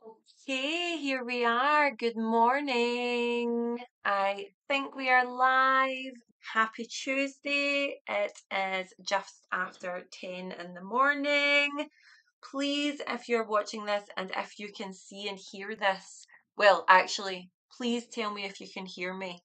Okay, here we are. Good morning. I think we are live. Happy Tuesday. It is just after 10 in the morning. Please, if you're watching this and if you can see and hear this, well, actually, please tell me if you can hear me.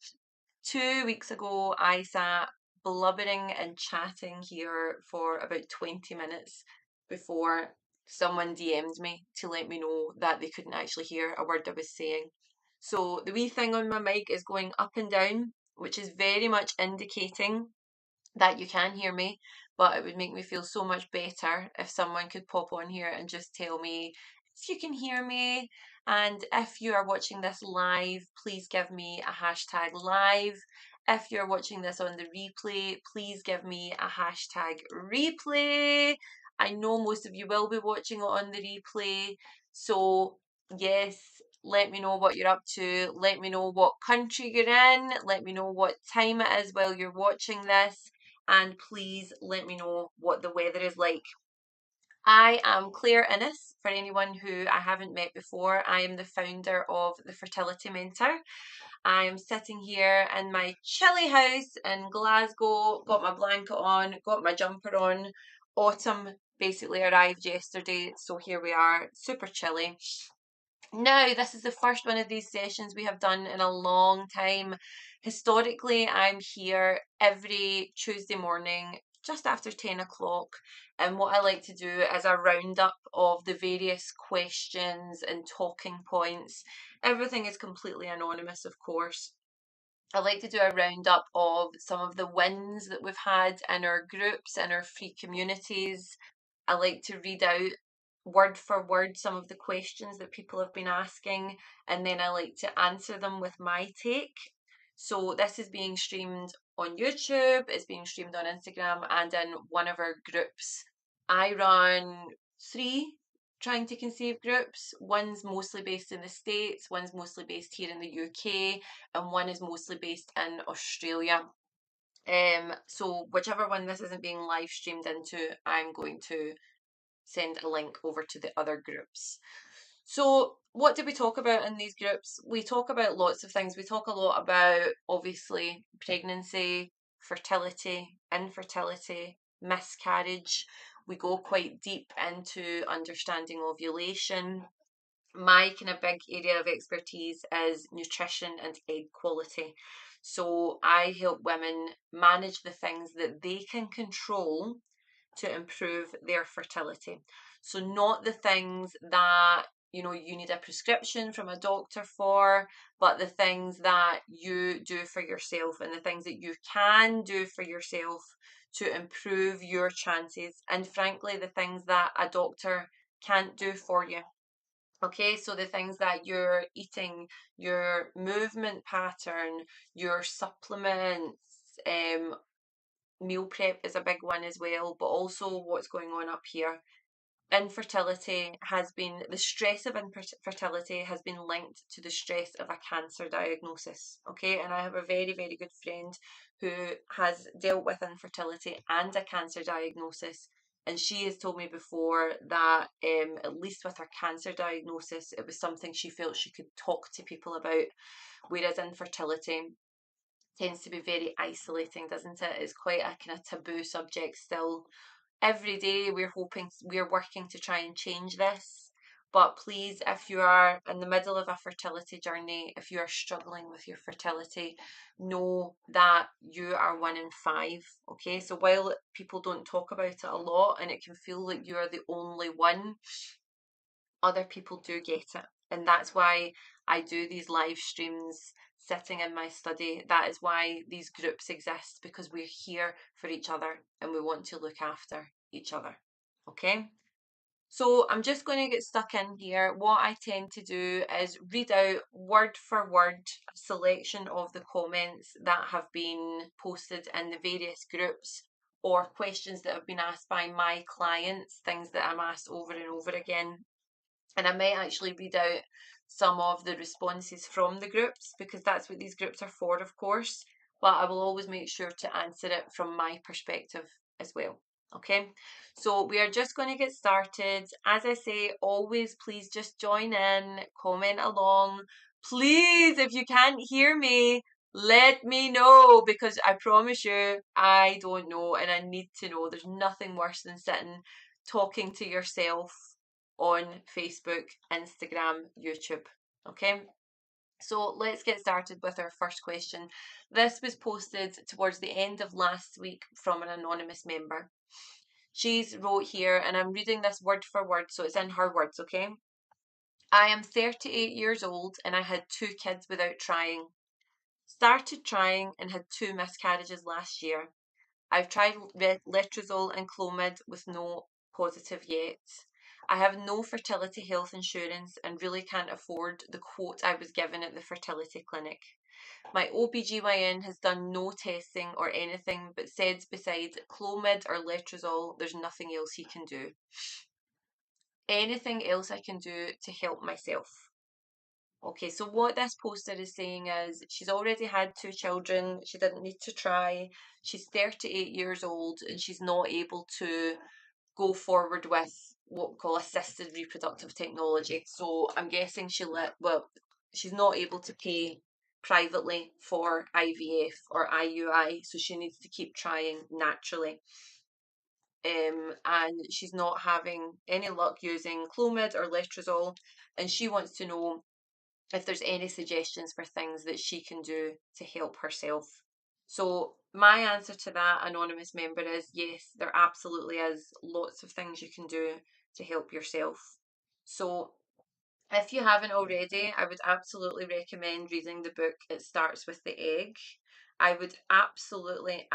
2 weeks ago, I sat blubbering and chatting here for about 20 minutes before someone DM'd me to let me know that they couldn't actually hear a word I was saying. So the wee thing on my mic is going up and down, which is very much indicating that you can hear me, but it would make me feel so much better if someone could pop on here and just tell me if you can hear me. And if you are watching this live, please give me a hashtag live. If you're watching this on the replay, please give me a hashtag replay. I know most of you will be watching it on the replay, so yes, let me know what you're up to. Let me know what country you're in. Let me know what time it is while you're watching this, and please let me know what the weather is like. I am Claire Innes, for anyone who I haven't met before. I am the founder of the Fertility Mentor. I am sitting here in my chilly house in Glasgow, got my blanket on, got my jumper on. Autumn basically arrived yesterday, so here we are, super chilly. Now, this is the first one of these sessions we have done in a long time. Historically, I'm here every Tuesday morning just after 10 o'clock. And what I like to do is a roundup of the various questions and talking points. Everything is completely anonymous, of course. I like to do a roundup of some of the wins that we've had in our groups, in our free communities. I like to read out word for word some of the questions that people have been asking, and then I like to answer them with my take. So this is being streamed on YouTube, it's being streamed on Instagram, and in one of our groups. I run three trying to conceive groups. One's mostly based in the States, one's mostly based here in the UK, and one is mostly based in Australia. So whichever one this isn't being live streamed into, I'm going to send a link over to the other groups. So what do we talk about in these groups? We talk about lots of things. We talk a lot about, obviously, pregnancy, fertility, infertility, miscarriage. We go quite deep into understanding ovulation. My kind of big area of expertise is nutrition and egg quality. So I help women manage the things that they can control to improve their fertility. So not the things that you need a prescription from a doctor for, but the things that you do for yourself and the things that you can do for yourself to improve your chances, and frankly the things that a doctor can't do for you. Okay, so the things that you're eating, your movement pattern, your supplements, meal prep is a big one as well, but also what's going on up here. Infertility has been, the stress of infertility has been linked to the stress of a cancer diagnosis. Okay, and I have a very, very good friend who has dealt with infertility and a cancer diagnosis. And she has told me before that, at least with her cancer diagnosis, it was something she felt she could talk to people about, whereas infertility tends to be very isolating, doesn't it? It's quite a kind of taboo subject still. Every day we're working to try and change this. But please, if you are in the middle of a fertility journey, if you are struggling with your fertility, know that you are 1 in 5. Okay, so while people don't talk about it a lot and it can feel like you are the only one, other people do get it. And that's why I do these live streams sitting in my study. That is why these groups exist, because we're here for each other and we want to look after each other. Okay? So I'm just going to get stuck in here. What I tend to do is read out word for word a selection of the comments that have been posted in the various groups, or questions that have been asked by my clients, things that I'm asked over and over again. And I might actually read out some of the responses from the groups, because that's what these groups are for, of course. But I will always make sure to answer it from my perspective as well. Okay, so we are just going to get started. As I say, always please just join in, comment along. Please, if you can't hear me, let me know, because I promise you, I don't know and I need to know. There's nothing worse than sitting talking to yourself on Facebook, Instagram, YouTube. Okay, so let's get started with our first question. This was posted towards the end of last week from an anonymous member. She's wrote here, and I'm reading this word for word, so it's in her words, okay? I am 38 years old and I had 2 kids without trying. Started trying and had 2 miscarriages last year. I've tried letrozole and Clomid with no positive yet. I have no fertility health insurance and really can't afford the quote I was given at the fertility clinic. My OBGYN has done no testing or anything but said besides Clomid or letrozole, there's nothing else he can do. Anything else I can do to help myself? Okay, so what this poster is saying is she's already had 2 children. She didn't need to try. She's 38 years old and she's not able to go forward with what we call assisted reproductive technology. So I'm guessing she's not able to pay privately for IVF or IUI, so she needs to keep trying naturally. And she's not having any luck using Clomid or letrozole, and she wants to know if there's any suggestions for things that she can do to help herself. So my answer to that anonymous member is yes, there absolutely is lots of things you can do to help yourself. So if you haven't already, I would absolutely recommend reading the book It Starts with the Egg. I would absolutely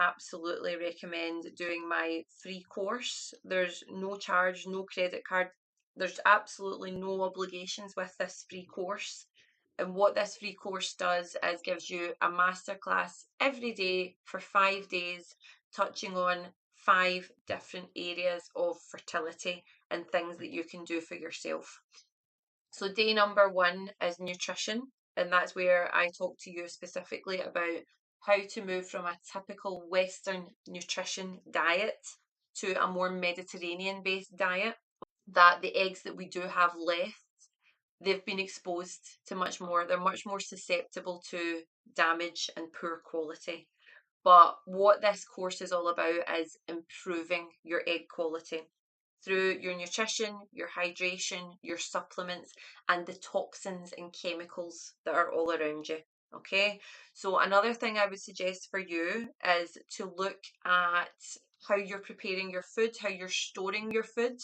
recommend doing my free course. There's no charge, no credit card. There's absolutely no obligations with this free course. And what this free course does is gives you a masterclass every day for 5 days, touching on 5 different areas of fertility and things that you can do for yourself. So day number 1 is nutrition, and that's where I talk to you specifically about how to move from a typical Western nutrition diet to a more Mediterranean based diet. That the eggs that we do have left, they've been exposed to much more, they're much more susceptible to damage and poor quality. But what this course is all about is improving your egg quality through your nutrition, your hydration, your supplements, and the toxins and chemicals that are all around you. Okay, so another thing I would suggest for you is to look at how you're preparing your food, how you're storing your food.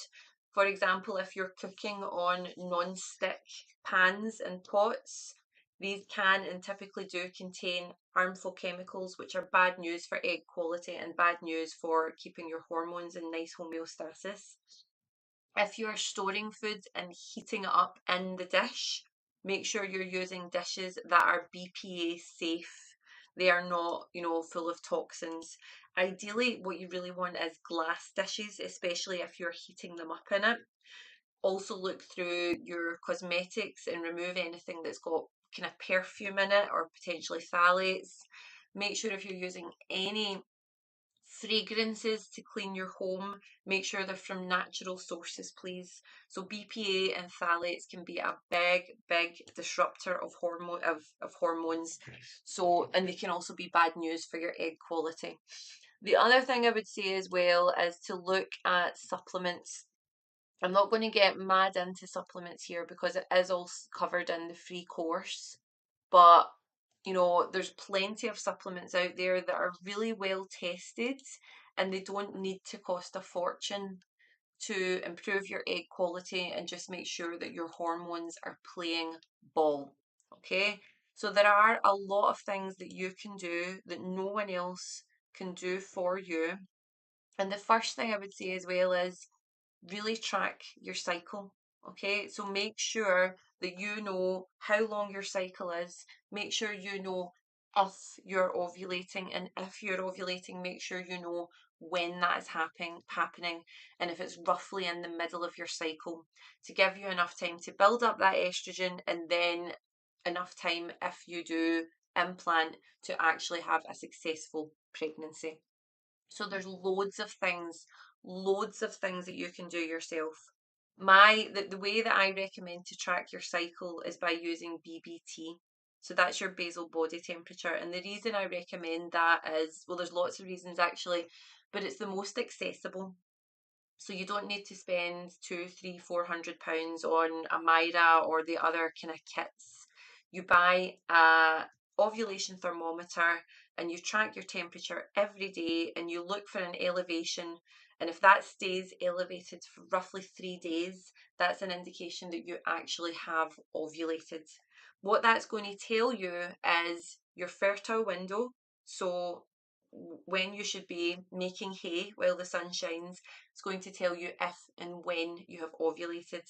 For example, if you're cooking on non-stick pans and pots, these can and typically do contain harmful chemicals, which are bad news for egg quality and bad news for keeping your hormones in nice homeostasis. If you're storing food and heating it up in the dish, make sure you're using dishes that are BPA safe. They are not, full of toxins. Ideally, what you really want is glass dishes, especially if you're heating them up in it. Also look through your cosmetics and remove anything that's got kind of perfume in it or potentially phthalates. Make sure if you're using any fragrances to clean your home, make sure they're from natural sources, please. So BPA and phthalates can be a big disruptor of hormones. So, and they can also be bad news for your egg quality. The other thing I would say as well is to look at supplements. I'm not going to get mad into supplements here because it is all covered in the free course. But, there's plenty of supplements out there that are really well tested and they don't need to cost a fortune to improve your egg quality and just make sure that your hormones are playing ball. Okay? So there are a lot of things that you can do that no one else can do for you. And the first thing I would say as well is really track your cycle. Okay, so make sure that you know how long your cycle is. Make sure you know if you're ovulating, and if you're ovulating, make sure you know when that is happening, and if it's roughly in the middle of your cycle, to give you enough time to build up that estrogen, and then enough time if you do implant to actually have a successful pregnancy. So there's loads of things loads of things that you can do yourself. The way that I recommend to track your cycle is by using BBT. So that's your basal body temperature. And the reason I recommend that is, well, there's lots of reasons actually, but it's the most accessible. So you don't need to spend two, three, £400 on a Myra or the other kind of kits. You buy a ovulation thermometer and you track your temperature every day and you look for an elevation. And if that stays elevated for roughly 3 days, that's an indication that you actually have ovulated. What that's going to tell you is your fertile window. So when you should be making hay while the sun shines, it's going to tell you if and when you have ovulated.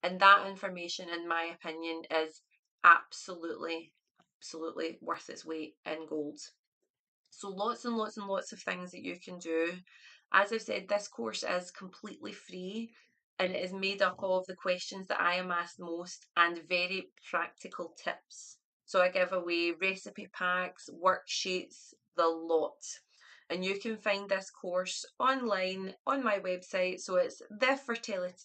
And that information, in my opinion, is absolutely, absolutely worth its weight in gold. So lots and lots and lots of things that you can do. As I've said, this course is completely free and it is made up of the questions that I am asked most and very practical tips. So I give away recipe packs, worksheets, the lot. And you can find this course online on my website. So it's the fertility,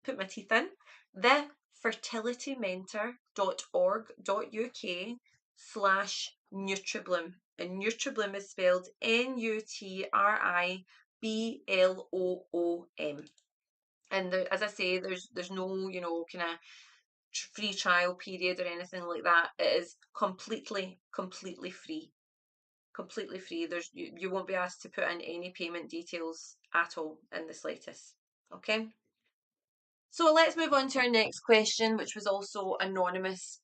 put my teeth in, thefertilitymentor.org.uk/NutriBloom. And NutriBloom is spelled NutriBloom. And there, as I say, there's no, kind of free trial period or anything like that. It is completely free. Completely free. You won't be asked to put in any payment details at all in the slightest. Okay. So let's move on to our next question, which was also anonymous.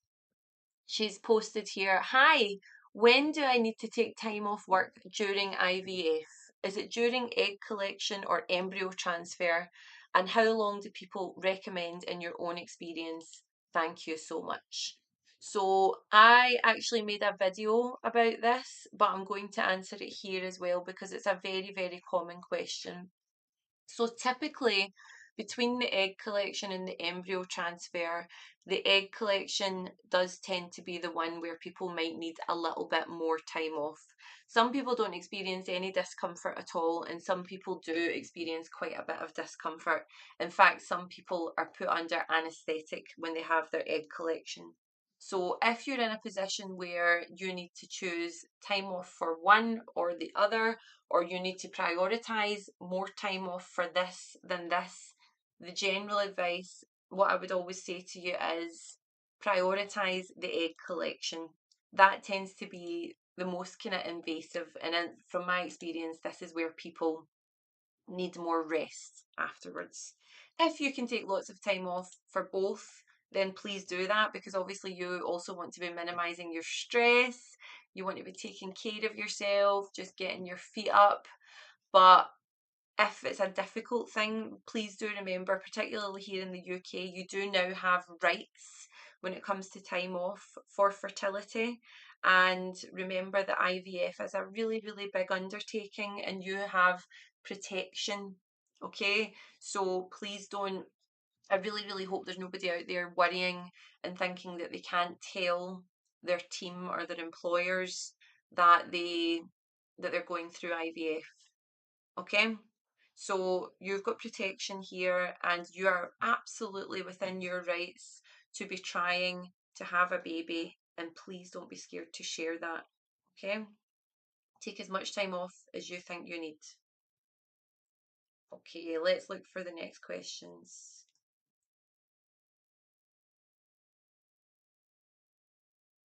She's posted here, hi, when do I need to take time off work during IVF? Is it during egg collection or embryo transfer? And how long do people recommend in your own experience? Thank you so much. So I actually made a video about this, but I'm going to answer it here as well because it's a very, very common question. So typically, between the egg collection and the embryo transfer, the egg collection does tend to be the one where people might need a little bit more time off. Some people don't experience any discomfort at all, and some people do experience quite a bit of discomfort. In fact, some people are put under anaesthetic when they have their egg collection. So if you're in a position where you need to choose time off for one or the other, or you need to prioritize more time off for this than this, the general advice, what I would always say to you is prioritize the egg collection. That tends to be the most kind of invasive, and from my experience, this is where people need more rest afterwards. If you can take lots of time off for both, then please do that, because obviously you also want to be minimizing your stress. You want to be taking care of yourself, just getting your feet up. But if it's a difficult thing, please do remember, particularly here in the UK, you do now have rights when it comes to time off for fertility. And remember that IVF is a really, really big undertaking and you have protection. Okay, so please don't. I really, really hope there's nobody out there worrying and thinking that they can't tell their team or their employers that they're going through IVF. Okay, so you've got protection here and you are absolutely within your rights to be trying to have a baby, and please don't be scared to share that. Okay, take as much time off as you think you need. Okay, let's look for the next questions.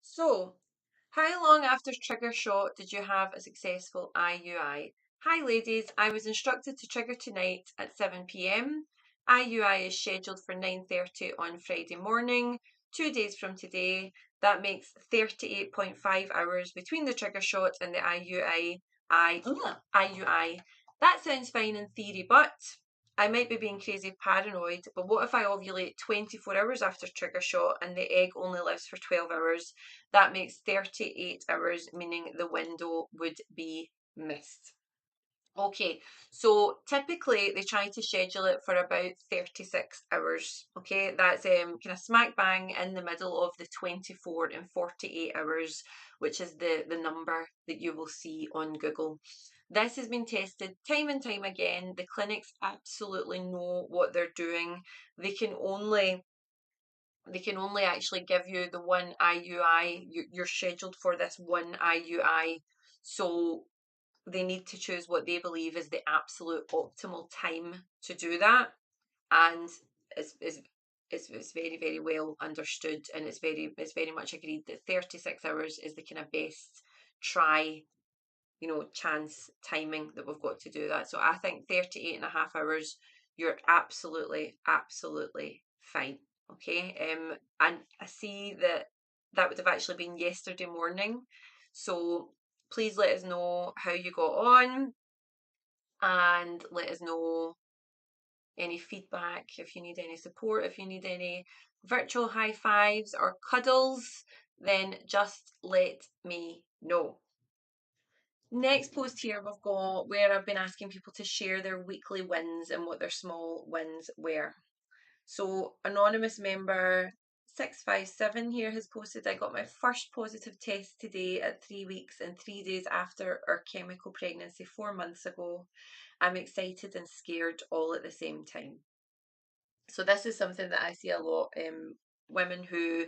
So, how long after trigger shot did you have a successful IUI? Hi ladies, I was instructed to trigger tonight at 7 p.m. IUI is scheduled for 9:30 on Friday morning, 2 days from today. That makes 38.5 hours between the trigger shot and the IUI. That sounds fine in theory, but I might be being crazy paranoid, but what if I ovulate 24 hours after trigger shot and the egg only lives for 12 hours? That makes 38 hours, meaning the window would be missed. Okay, so typically they try to schedule it for about 36 hours. Okay, that's kind of smack bang in the middle of the 24 and 48 hours, which is the number that you will see on Google. This has been tested time and time again. The clinics absolutely know what they're doing. They can only actually give you the one IUI. You're scheduled for this one IUI. So they need to choose what they believe is the absolute optimal time to do that. And it's very, very well understood, and it's very much agreed that 36 hours is the kind of best try, chance timing that we've got to do that. So I think 38 and a half hours, you're absolutely, absolutely fine. Okay. And I see that would have actually been yesterday morning. So please let us know how you got on, and let us know any feedback, if you need any support, if you need any virtual high fives or cuddles, then just let me know. Next post here we've got where I've been asking people to share their weekly wins and what their small wins were. So anonymous member 657 here has posted, I got my first positive test today at 3 weeks and 3 days after our chemical pregnancy 4 months ago. I'm excited and scared all at the same time. So this is something that I see a lot. Women who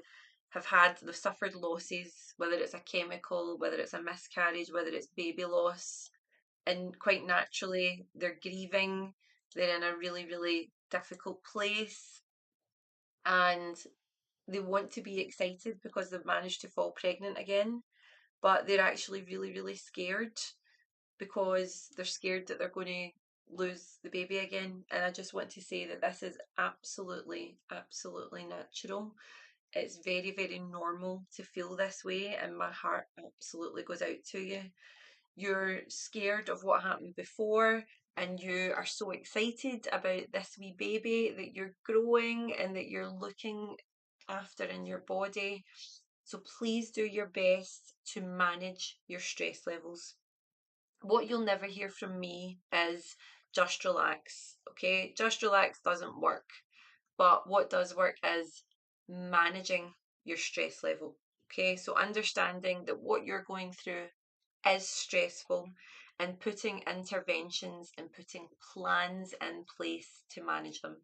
they've suffered losses, whether it's a chemical, whether it's a miscarriage, whether it's baby loss, and quite naturally they're grieving. They're in a really, really difficult place, and they want to be excited because they've managed to fall pregnant again, but they're actually really, really scared because they're scared that they're going to lose the baby again. And I just want to say that this is absolutely, absolutely natural. It's very, very normal to feel this way, and my heart absolutely goes out to you. You're scared of what happened before, and you are so excited about this wee baby that you're growing and that you're looking after in your body. So please do your best to manage your stress levels. What you'll never hear from me is just relax, okay? Just relax doesn't work. But what does work is managing your stress level, okay? So understanding that what you're going through is stressful, and putting interventions and putting plans in place to manage them.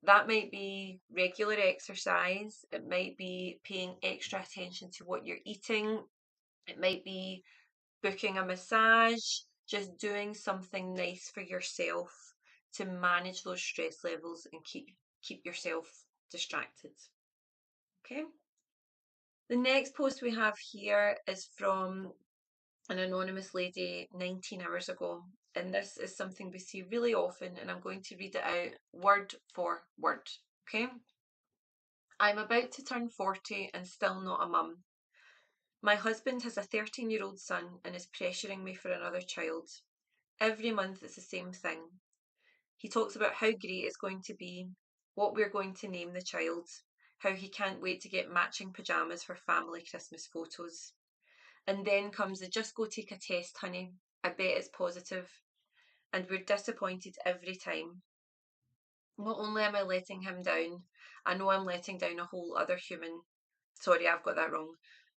That might be regular exercise, it might be paying extra attention to what you're eating, it might be booking a massage, just doing something nice for yourself to manage those stress levels and keep yourself distracted. Okay. The next post we have here is from an anonymous lady 19 hours ago, and this is something we see really often, and I'm going to read it out word for word. Okay. I'm about to turn 40 and still not a mum. My husband has a 13-year-old son and is pressuring me for another child. Every month it's the same thing. He talks about how great it's going to be, what we're going to name the child, how he can't wait to get matching pyjamas for family Christmas photos. And then comes the just go take a test, honey. I bet it's positive. And we're disappointed every time. Not only am I letting him down, I know I'm letting down a whole other human. Sorry, I've got that wrong.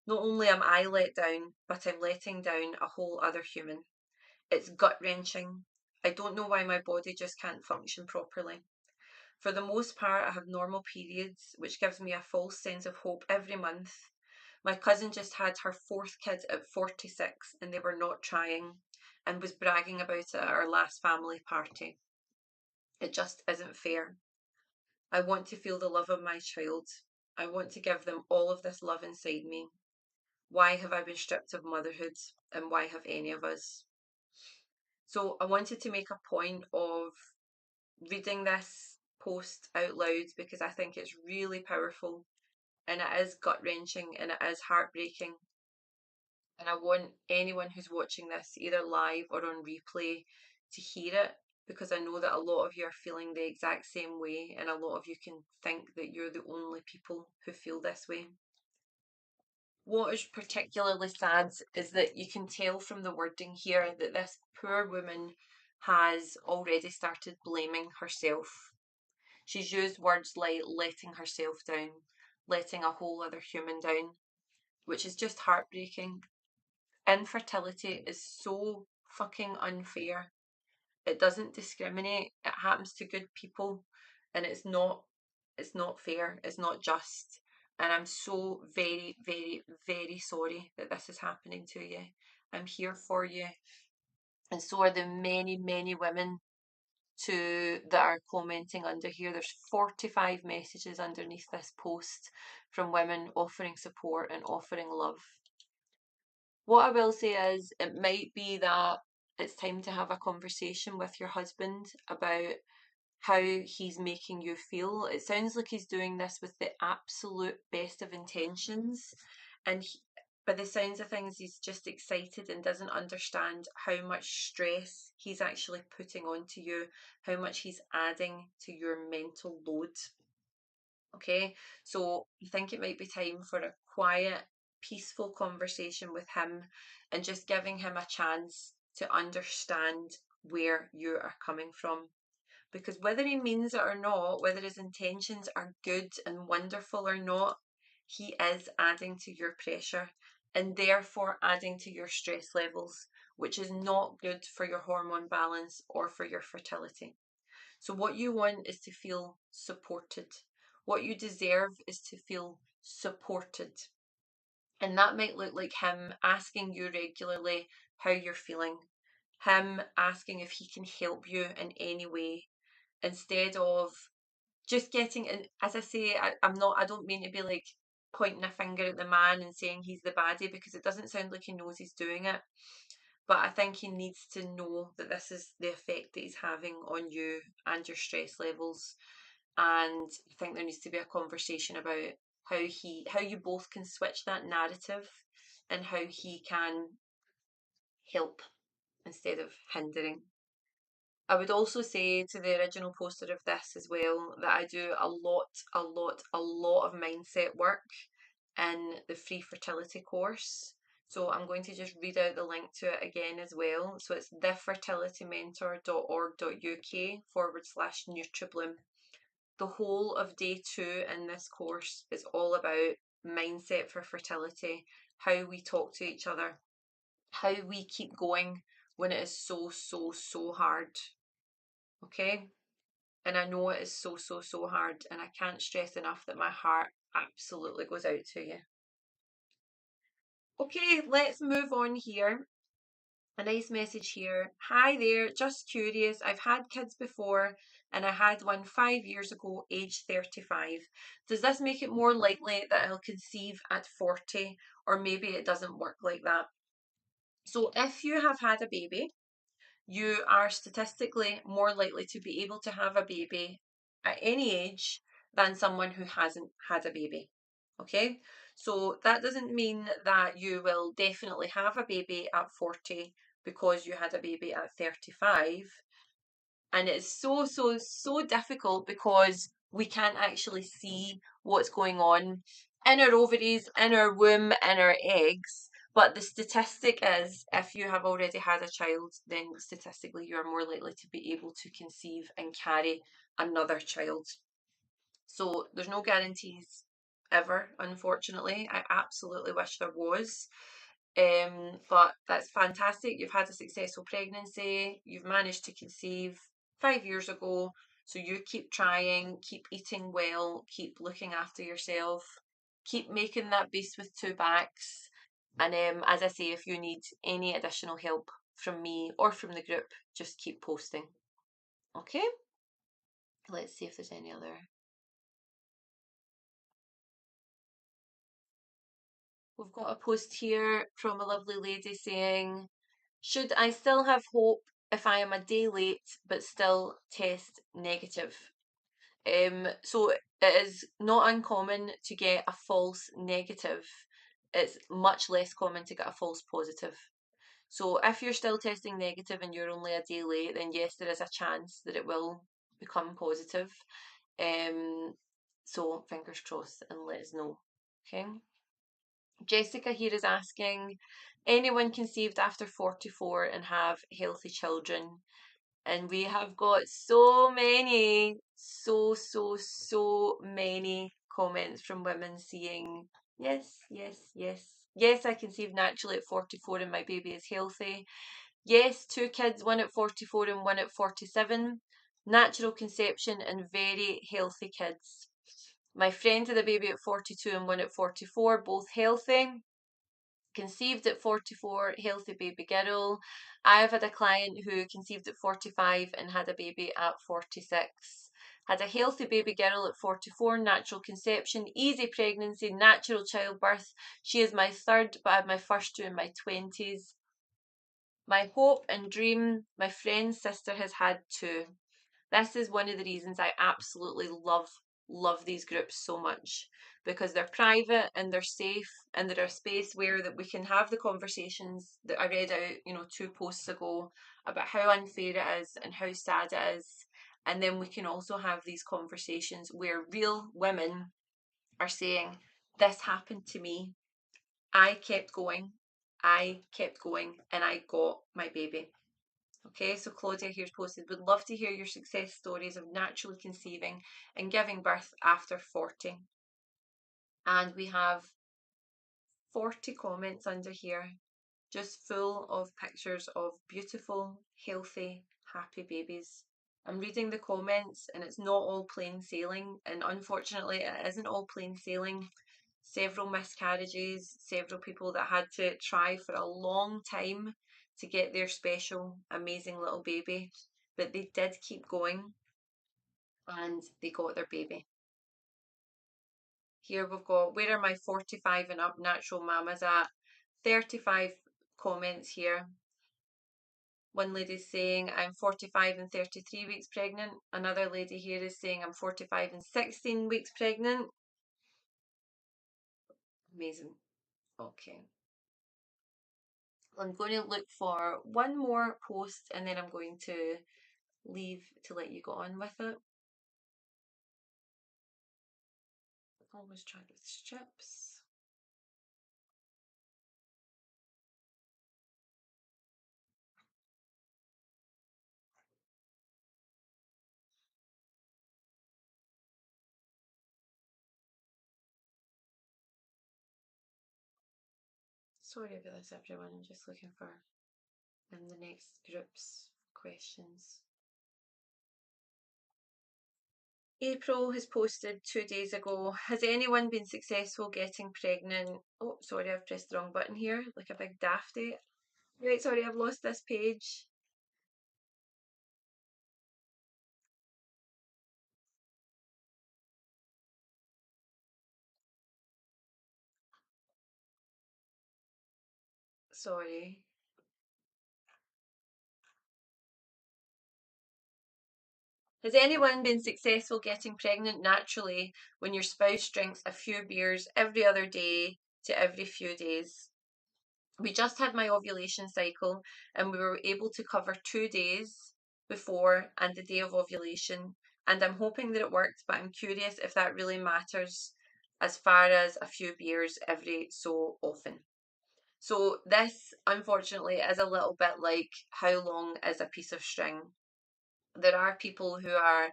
Not only am I let down, but I'm letting down a whole other human. It's gut-wrenching. I don't know why my body just can't function properly. For the most part, I have normal periods, which gives me a false sense of hope every month. My cousin just had her fourth kid at 46 and they were not trying, and was bragging about it at our last family party. It just isn't fair. I want to feel the love of my child. I want to give them all of this love inside me. Why have I been stripped of motherhood, and why have any of us? So I wanted to make a point of reading this post out loud because I think it's really powerful, and it is gut wrenching, and it is heartbreaking. And I want anyone who's watching this, either live or on replay, to hear it, because I know that a lot of you are feeling the exact same way, and a lot of you can think that you're the only people who feel this way. What is particularly sad is that you can tell from the wording here that this poor woman has already started blaming herself. She's used words like letting herself down, letting a whole other human down, which is just heartbreaking. Infertility is so fucking unfair. It doesn't discriminate. It happens to good people, and it's not fair. It's not just. And I'm so very, very, very sorry that this is happening to you. I'm here for you. And so are the many, many women that are commenting under here. There's 45 messages underneath this post from women offering support and offering love. What I will say is, it might be that it's time to have a conversation with your husband about how he's making you feel. It sounds like he's doing this with the absolute best of intentions, and by the sounds of things, he's just excited and doesn't understand how much stress he's actually putting onto you, how much he's adding to your mental load. Okay, so I think it might be time for a quiet, peaceful conversation with him and just giving him a chance to understand where you are coming from. Because whether he means it or not, whether his intentions are good and wonderful or not, he is adding to your pressure and therefore adding to your stress levels, which is not good for your hormone balance or for your fertility. So, what you want is to feel supported. What you deserve is to feel supported. And that might look like him asking you regularly how you're feeling, him asking if he can help you in any way, instead of just getting, and as I say, I don't mean to be like pointing a finger at the man and saying he's the baddie, because it doesn't sound like he knows he's doing it. But I think he needs to know that this is the effect that he's having on you and your stress levels. And I think there needs to be a conversation about how you both can switch that narrative and how he can help instead of hindering. I would also say to the original poster of this as well that I do a lot of mindset work in the free fertility course. So I'm going to just read out the link to it again as well. So it's thefertilitymentor.org.uk/NutriBloom. The whole of day 2 in this course is all about mindset for fertility, how we talk to each other, how we keep going when it is so, so, so hard. Okay? And I know it is so, so, so hard. And I can't stress enough that my heart absolutely goes out to you. Okay, let's move on here. A nice message here. Hi there, just curious. I've had kids before and I had one 5 years ago, age 35. Does this make it more likely that I'll conceive at 40, or maybe it doesn't work like that? So, if you have had a baby, you are statistically more likely to be able to have a baby at any age than someone who hasn't had a baby. Okay, so that doesn't mean that you will definitely have a baby at 40 because you had a baby at 35. And it's so, so, so difficult because we can't actually see what's going on in our ovaries, in our womb, in our eggs. But the statistic is, if you have already had a child, then statistically you're more likely to be able to conceive and carry another child. So there's no guarantees ever, unfortunately. I absolutely wish there was. But that's fantastic. You've had a successful pregnancy, you've managed to conceive 5 years ago. So you keep trying, keep eating well, keep looking after yourself, keep making that beast with two backs. And as I say, if you need any additional help from me or from the group, just keep posting. Okay, let's see if there's any other. We've got a post here from a lovely lady saying, should I still have hope if I am a day late but still test negative? So it is not uncommon to get a false negative. It's much less common to get a false positive. So if you're still testing negative and you're only a day late, then yes, there is a chance that it will become positive. So fingers crossed, and let us know. Okay. Jessica here is asking, anyone conceived after 44 and have healthy children? And we have got so many, so many comments from women saying, yes, yes, yes. Yes, I conceived naturally at 44 and my baby is healthy. Yes, two kids, one at 44 and one at 47. Natural conception and very healthy kids. My friend had a baby at 42 and one at 44, both healthy. Conceived at 44, healthy baby girl. I've had a client who conceived at 45 and had a baby at 46. Had a healthy baby girl at 44, natural conception, easy pregnancy, natural childbirth. She is my third, but I had my first two in my 20s. My hope and dream, my friend's sister has had two. This is one of the reasons I absolutely love these groups so much, because they're private and they're safe, and they're a space where that we can have the conversations that I read out, 2 posts ago, about how unfair it is and how sad it is. And then we can also have these conversations where real women are saying, this happened to me, I kept going, and I got my baby. Okay, so Claudia here's posted, would love to hear your success stories of naturally conceiving and giving birth after 40. And we have 40 comments under here, just full of pictures of beautiful, healthy, happy babies. I'm reading the comments and it's not all plain sailing, and unfortunately it isn't all plain sailing. Several miscarriages, several people that had to try for a long time to get their special, amazing little baby, but they did keep going and they got their baby. Here we've got, where are my 45 and up natural mamas at? 35 comments here. One lady's saying, I'm 45 and 33 weeks pregnant. Another lady here is saying, I'm 45 and 16 weeks pregnant. Amazing. Okay. I'm going to look for one more post and then I'm going to leave to let you go on with it. Always try with strips. Sorry about this, everyone. I'm just looking for the next group's questions. April has posted 2 days ago. Has anyone been successful getting pregnant? Oh, sorry, I've pressed the wrong button here, like a big dafty. Right, sorry, I've lost this page. Sorry. Has anyone been successful getting pregnant naturally when your spouse drinks a few beers every other day to every few days? We just had my ovulation cycle and we were able to cover 2 days before and the day of ovulation. And I'm hoping that it worked, but I'm curious if that really matters as far as a few beers every so often. So, this unfortunately is a little bit like how long is a piece of string. There are people who are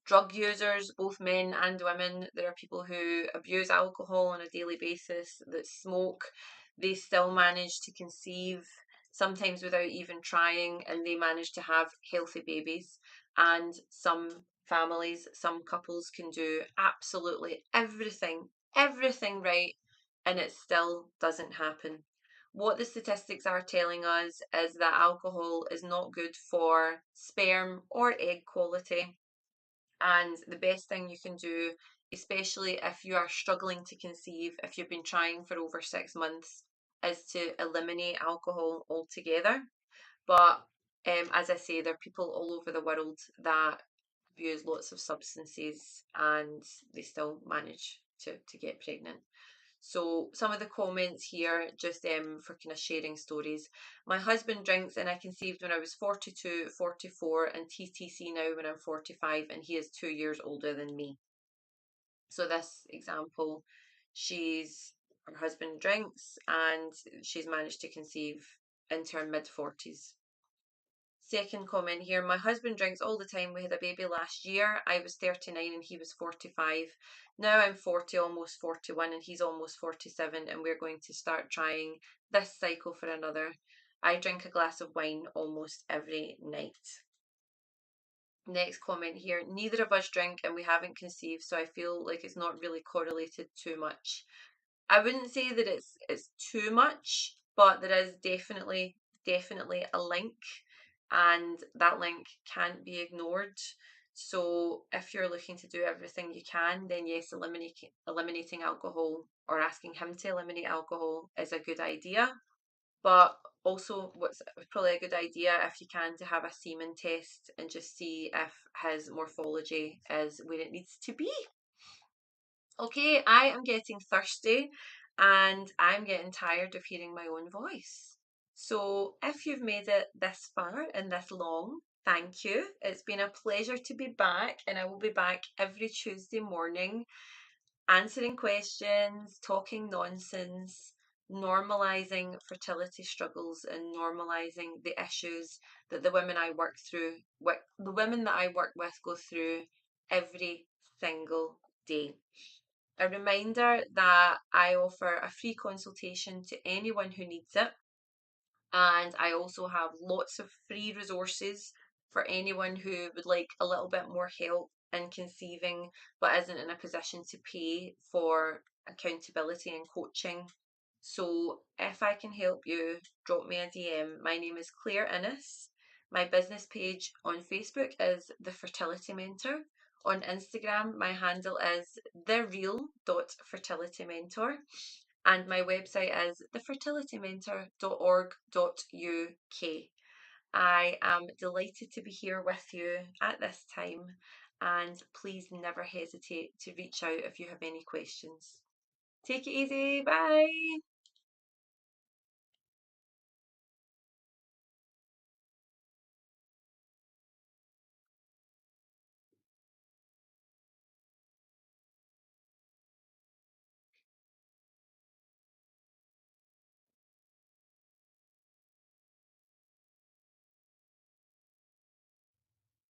drug users, both men and women. There are people who abuse alcohol on a daily basis, that smoke. They still manage to conceive, sometimes without even trying, and they manage to have healthy babies. And some families, some couples can do absolutely everything right, and it still doesn't happen. What the statistics are telling us is that alcohol is not good for sperm or egg quality, and the best thing you can do, especially if you are struggling to conceive, if you've been trying for over 6 months, is to eliminate alcohol altogether. But as I say, there are people all over the world that abuse lots of substances and they still manage to get pregnant. So some of the comments here, just for kind of sharing stories. My husband drinks and I conceived when I was 42, 44, and TTC now when I'm 45, and he is 2 years older than me. So this example, her husband drinks and she's managed to conceive into her mid 40s. Second comment here, my husband drinks all the time. We had a baby last year. I was 39 and he was 45. Now I'm 40, almost 41, and he's almost 47, and we're going to start trying this cycle for another. I drink a glass of wine almost every night. Next comment here, neither of us drink and we haven't conceived, so I feel like it's not really correlated too much. I wouldn't say that it's too much, but there is definitely a link, and that link can't be ignored. So if you're looking to do everything you can, then yes, eliminating alcohol or asking him to eliminate alcohol is a good idea. But also, what's probably a good idea, if you can, to have a semen test and just see if his morphology is where it needs to be. Okay, I am getting thirsty and I'm getting tired of hearing my own voice. So if you've made it this far and this long, thank you. It's been a pleasure to be back, and I will be back every Tuesday morning answering questions, talking nonsense, normalizing fertility struggles and normalizing the issues that the women I work through, the women that I work with go through every single day. A reminder that I offer a free consultation to anyone who needs it. And I also have lots of free resources for anyone who would like a little bit more help in conceiving but isn't in a position to pay for accountability and coaching. So if I can help you, drop me a DM. My name is Claire Innes. My business page on Facebook is The Fertility Mentor. On Instagram, my handle is thereal.fertilitymentor, and my website is thefertilitymentor.org.uk. I am delighted to be here with you at this time, and please never hesitate to reach out if you have any questions. Take it easy. Bye.